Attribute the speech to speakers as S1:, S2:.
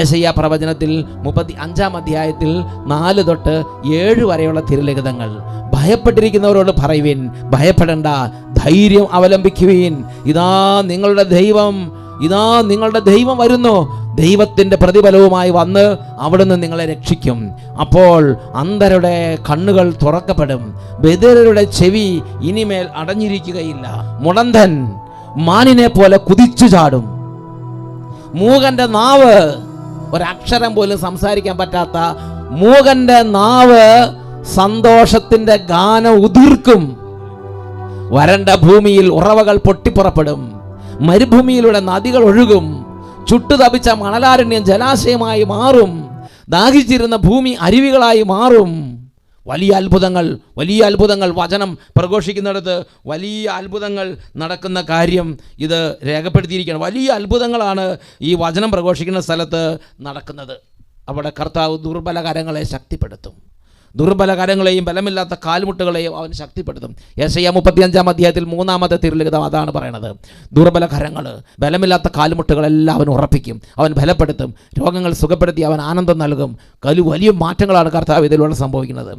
S1: യെശയ്യാ പ്രവചനത്തിൽ 35 അധ്യായത്തിൽ 4 തൊട്ട് 7 വരെയുള്ള തിരുലിഖിതങ്ങൾ. ഭയപ്പെട്ടിരിക്കുന്നവരോട് പറയുവിൻ, ഭയപ്പെടേണ്ട, ധൈര്യം അവലംബിക്കുവിൻ. ഇതാ നിങ്ങളുടെ ദൈവം വരുന്നു. ദൈവത്തിൻ്റെ പ്രതിഫലവുമായി വന്ന് അവിടുന്ന് നിങ്ങളെ രക്ഷിക്കും. അപ്പോൾ അന്ധരുടെ കണ്ണുകൾ തുറക്കപ്പെടും, ബധിരരുടെ ചെവി ഇനിമേൽ അടഞ്ഞിരിക്കുകയില്ല. മുടന്തൻ മാനിനെ പോലെ കുതിച്ചു ചാടും. മൂകന്റെ നാവ്, ഒരക്ഷരം പോലും സംസാരിക്കാൻ പറ്റാത്ത മൂകന്റെ നാവ് സന്തോഷത്തിന്റെ ഗാനം ഉതിർക്കും. വരണ്ട ഭൂമിയിൽ ഉറവകൾ പൊട്ടിപ്പുറപ്പെടും, മരുഭൂമിയിലൂടെ നദികൾ ഒഴുകും. ചുട്ടുതപിച്ച മണലാരണ്യം ജലാശയമായി മാറും, ദാഹിച്ചിരുന്ന ഭൂമി അരുവികളായി മാറും. വലിയ അത്ഭുതങ്ങൾ വചനം പ്രഘോഷിക്കുന്നിടത്ത് വലിയ അത്ഭുതങ്ങൾ നടക്കുന്ന കാര്യം ഇത് രേഖപ്പെടുത്തിയിരിക്കുകയാണ്. വലിയ അത്ഭുതങ്ങളാണ് ഈ വചനം പ്രഘോഷിക്കുന്ന സ്ഥലത്ത് നടക്കുന്നത്. അവിടെ കർത്താവ് ദുർബല കരങ്ങളെ ശക്തിപ്പെടുത്തും. ദുർബല കരങ്ങളെയും ബലമില്ലാത്ത കാൽമുട്ടുകളെയും അവൻ ശക്തിപ്പെടുത്തും. യെശയ്യാ 35 അധ്യായത്തിൽ 3-ാമത്തെ തിരുലിഖിതം അതാണ് പറയണത്. ദുർബല കരങ്ങൾ, ബലമില്ലാത്ത കാൽമുട്ടുകളെല്ലാം അവൻ ഉറപ്പിക്കും, അവൻ ബലപ്പെടുത്തും, രോഗങ്ങൾ സുഖപ്പെടുത്തി അവൻ ആനന്ദം നൽകും. വലിയ മാറ്റങ്ങളാണ് കർത്താവ് ഇതിലൂടെ സംഭവിക്കുന്നത്.